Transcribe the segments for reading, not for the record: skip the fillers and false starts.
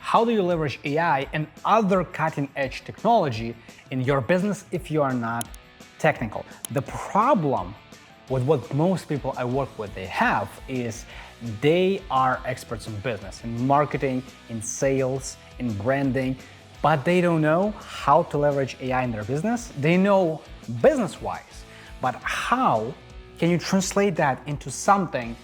How do you leverage AI and other cutting-edge technology in your business if you are not technical? The problem with what most people I work with they have is they are experts in business, in marketing, in sales, in branding, but they don't know how to leverage AI in their business. They know business-wise, but how can you translate that into something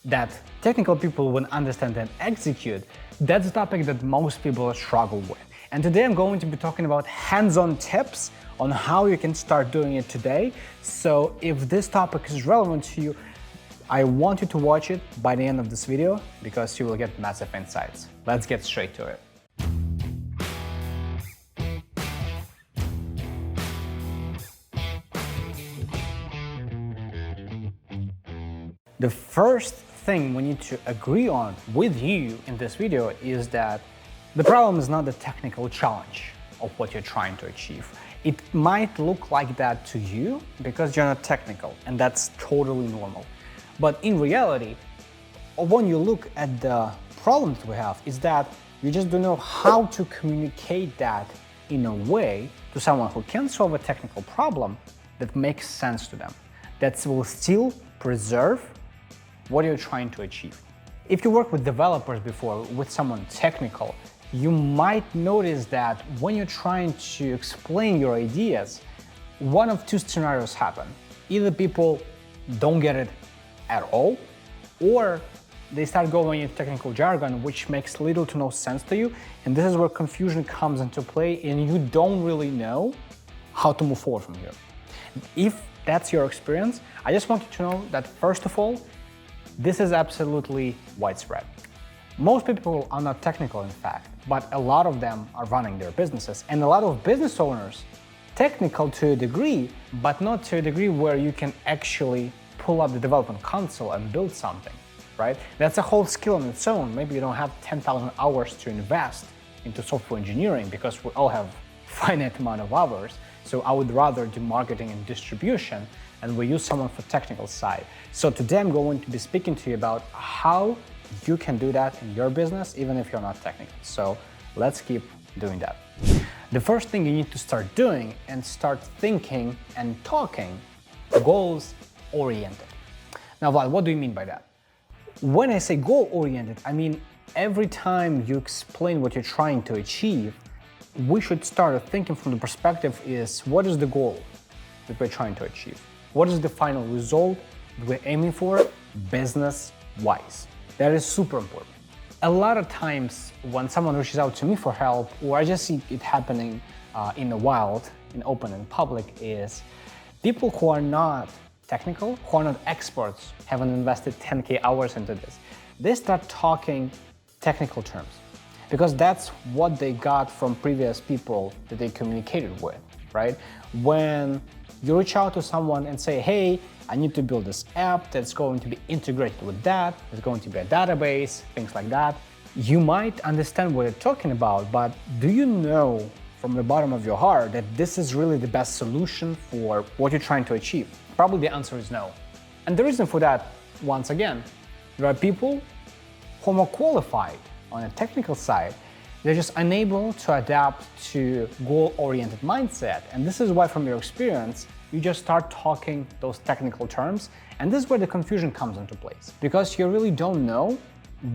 that technical people will understand and execute? That's a topic that most people struggle with. And today I'm going to be talking about hands-on tips on how you can start doing it today. So if this topic is relevant to you, I want you to watch it by the end of this video because you will get massive insights. Let's get straight to it. The first thing we need to agree on with you in this video is that the problem is not the technical challenge of what you're trying to achieve. It might look like that to you because you're not technical, and that's totally normal. But in reality, when you look at the problems we have, is that you just don't know how to communicate that in a way to someone who can solve a technical problem that makes sense to them, that will still preserve what you're trying to achieve. If you work with developers before, with someone technical, you might notice that when you're trying to explain your ideas, one of two scenarios happen. Either people don't get it at all, or they start going into technical jargon, which makes little to no sense to you, and this is where confusion comes into play and you don't really know how to move forward from here. If that's your experience, I just want you to know that first of all, this is absolutely widespread. Most people are not technical in fact, but a lot of them are running their businesses, and a lot of business owners, technical to a degree, but not to a degree where you can actually pull up the development console and build something, right? That's a whole skill on its own. Maybe you don't have 10,000 hours to invest into software engineering because we all have finite amount of hours. So I would rather do marketing and distribution, and we use someone for technical side. So today I'm going to be speaking to you about how you can do that in your business, even if you're not technical. So let's keep doing that. The first thing you need to start doing and start thinking and talking goals oriented. Now, Vlad, what do you mean by that? When I say goal oriented, I mean every time you explain what you're trying to achieve, we should start thinking from the perspective is what is the goal that we're trying to achieve? What is the final result that we're aiming for business-wise? That is super important. A lot of times when someone reaches out to me for help, or I just see it happening in the wild, in open and public, is people who are not technical, who are not experts, haven't invested 10K hours into this. They start talking technical terms because that's what they got from previous people that they communicated with, right? When you reach out to someone and say, hey, I need to build this app that's going to be integrated with that, there's going to be a database, things like that. You might understand what they're talking about, but do you know from the bottom of your heart that this is really the best solution for what you're trying to achieve? Probably the answer is no. And the reason for that, once again, there are people who are more qualified on a technical side. They're just unable to adapt to goal-oriented mindset. And this is why, from your experience, you just start talking those technical terms. And this is where the confusion comes into place, because you really don't know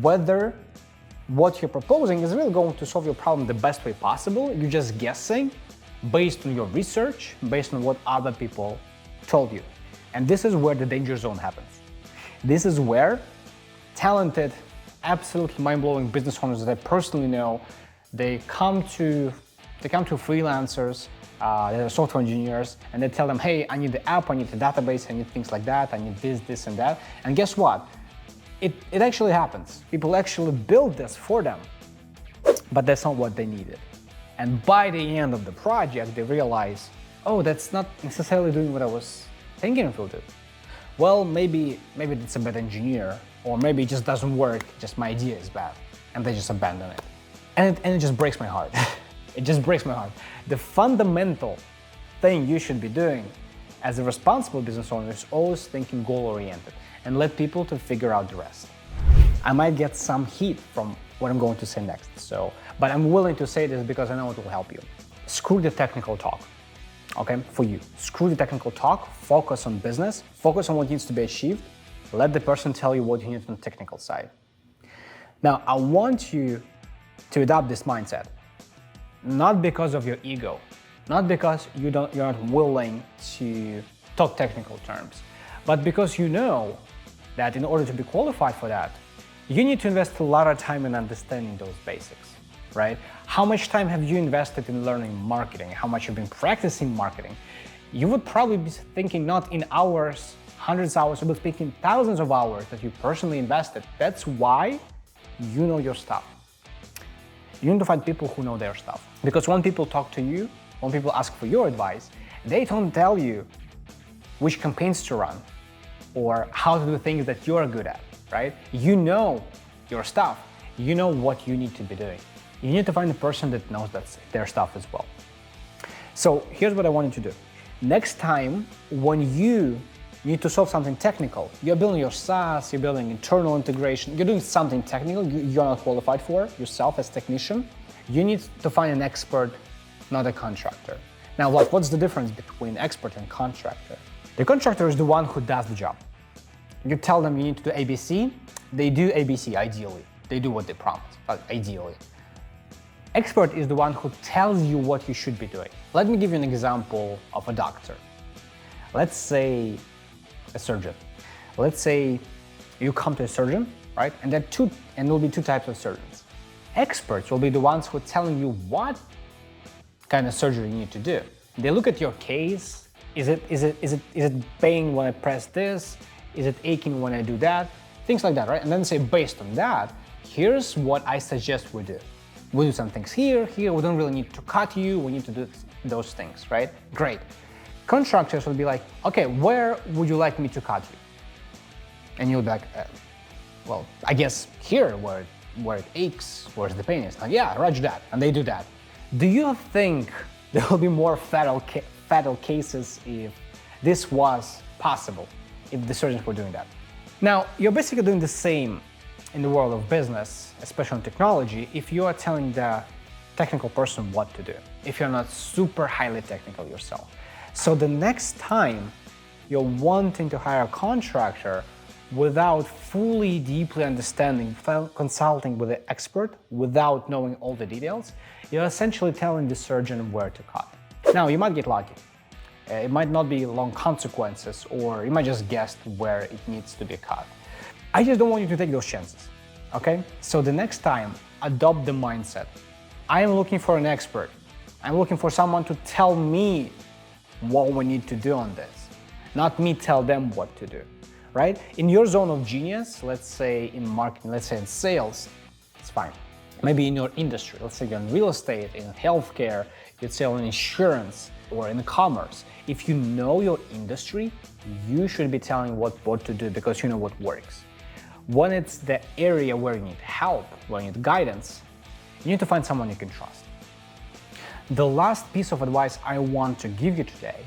whether what you're proposing is really going to solve your problem the best way possible. You're just guessing based on your research, based on what other people told you. And this is where the danger zone happens. This is where talented, absolutely mind-blowing business owners that I personally know, they come to freelancers, they're software engineers, and they tell them, hey, I need the app, I need the database, I need things like that, I need this and that. And guess what? It actually happens. People actually build this for them, but that's not what they needed. And by the end of the project, they realize, oh, that's not necessarily doing what I was thinking it will do. Well, maybe it's a bad engineer, or maybe it just doesn't work, just my idea is bad, and they just abandon it. And it just breaks my heart. It just breaks my heart. The fundamental thing you should be doing as a responsible business owner is always thinking goal-oriented and let people to figure out the rest. I might get some heat from what I'm going to say next. But I'm willing to say this because I know it will help you. Screw the technical talk, okay, for you. Screw the technical talk, focus on business, focus on what needs to be achieved. Let the person tell you what you need on the technical side. Now, I want you to adopt this mindset, not because of your ego, not because you're not willing to talk technical terms, but because you know that in order to be qualified for that, you need to invest a lot of time in understanding those basics, right? How much time have you invested in learning marketing? How much you've been practicing marketing? You would probably be thinking not in hours, hundreds of hours, but thinking thousands of hours that you personally invested. That's why you know your stuff. You need to find people who know their stuff. Because when people talk to you, when people ask for your advice, they don't tell you which campaigns to run or how to do things that you're good at, right? You know your stuff. You know what you need to be doing. You need to find a person that knows their stuff as well. So here's what I want you to do. Next time, when you need to solve something technical, you're building your SaaS, you're building internal integration, you're doing something technical you're not qualified for yourself as technician, you need to find an expert, not a contractor. Now, what's the difference between expert and contractor? The contractor is the one who does the job. You tell them you need to do ABC, they do ABC ideally. They do what they promise, ideally. Expert is the one who tells you what you should be doing. Let me give you an example of a doctor. Let's say a surgeon. Let's say you come to a surgeon, right? And there'll be two types of surgeons. Experts will be the ones who are telling you what kind of surgery you need to do. They look at your case. Is it pain when I press this? Is it aching when I do that? Things like that, right? And then say, based on that, here's what I suggest we do. We do some things here, we don't really need to cut you, we need to do those things, right? Great. Contractors will be like, okay, where would you like me to cut you? And you'll be like, well, I guess here, where it aches, where the pain is. Like, yeah, roger that, and they do that. Do you think there will be more fatal cases if this was possible, if the surgeons were doing that? Now, you're basically doing the same in the world of business, especially in technology, if you are telling the technical person what to do, if you're not super highly technical yourself. So the next time you're wanting to hire a contractor without fully deeply understanding, consulting with an expert, without knowing all the details, you're essentially telling the surgeon where to cut. Now, you might get lucky. It might not be long consequences, or you might just guess where it needs to be cut. I just don't want you to take those chances, okay? So the next time, adopt the mindset. I am looking for an expert. I'm looking for someone to tell me what we need to do on this, not me tell them what to do, right? In your zone of genius, let's say in marketing, let's say in sales, it's fine. Maybe in your industry, let's say you're in real estate, in healthcare, you'd sell in insurance or in commerce. If you know your industry, you should be telling what to do because you know what works. When it's the area where you need help, where you need guidance, you need to find someone you can trust. The last piece of advice I want to give you today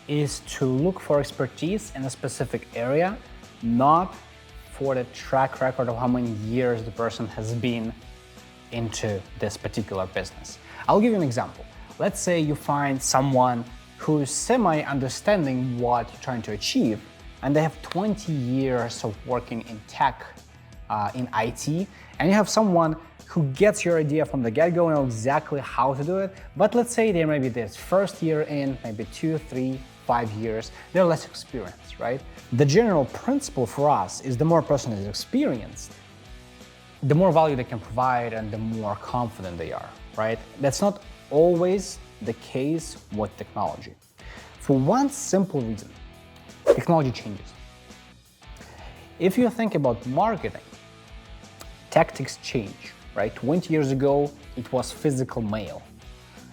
is to look for expertise in a specific area, not for the track record of how many years the person has been into this particular business. I'll give you an example. Let's say you find someone who's semi-understanding what you're trying to achieve, and they have 20 years of working in tech, in IT, and you have someone who gets your idea from the get-go and knows exactly how to do it, but let's say they maybe this first year in, maybe 2, 3, 5 years, they're less experienced, right? The general principle for us is the more a person is experienced, the more value they can provide and the more confident they are, right? That's not always the case with technology. For one simple reason, technology changes. If you think about marketing, tactics change, right? 20 years ago, it was physical mail.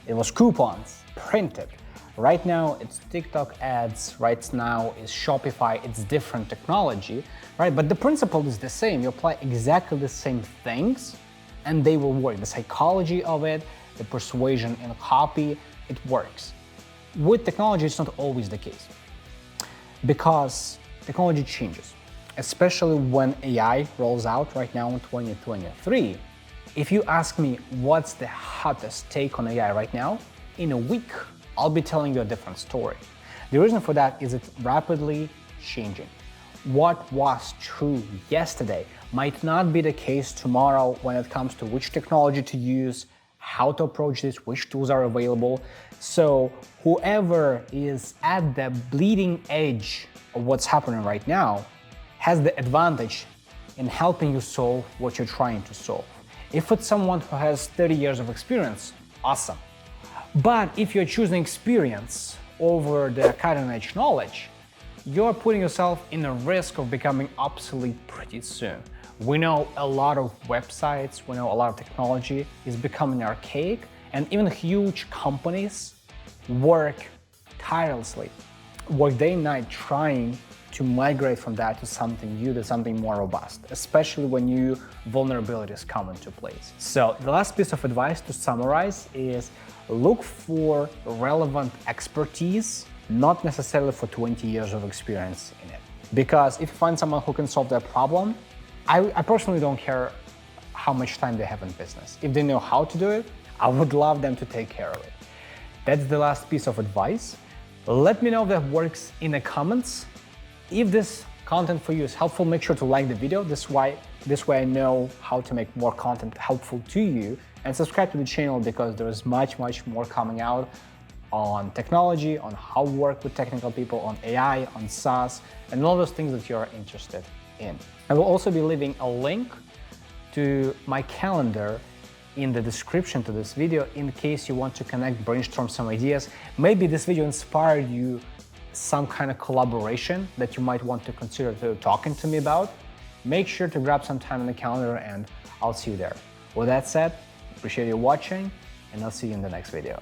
It was coupons, printed. Right now, it's TikTok ads. Right now, it's Shopify. It's different technology, right? But the principle is the same. You apply exactly the same things, and they will work. The psychology of it, the persuasion in copy, it works. With technology, it's not always the case because technology changes, especially when AI rolls out right now in 2023. If you ask me what's the hottest take on AI right now, in a week, I'll be telling you a different story. The reason for that is it's rapidly changing. What was true yesterday might not be the case tomorrow when it comes to which technology to use, how to approach this, which tools are available. So whoever is at the bleeding edge of what's happening right now has the advantage in helping you solve what you're trying to solve. If it's someone who has 30 years of experience, awesome. But if you're choosing experience over the cutting-edge knowledge, you're putting yourself in a risk of becoming obsolete pretty soon. We know a lot of websites, we know a lot of technology is becoming archaic, and even huge companies work tirelessly, work day and night trying to migrate from that to something new, to something more robust, especially when new vulnerabilities come into place. So the last piece of advice to summarize is look for relevant expertise, not necessarily for 20 years of experience in it. Because if you find someone who can solve that problem, I personally don't care how much time they have in business. If they know how to do it, I would love them to take care of it. That's the last piece of advice. Let me know if that works in the comments. If this content for you is helpful, make sure to like the video. This way I know how to make more content helpful to you, and subscribe to the channel because there is much more coming out on technology, on how to work with technical people, on AI, on SaaS, and all those things that you're interested in. I will also be leaving a link to my calendar in the description to this video in case you want to connect, brainstorm some ideas. Maybe this video inspired you some kind of collaboration that you might want to consider talking to me about. Make sure to grab some time on the calendar and I'll see you there. With that said, appreciate you watching and I'll see you in the next video.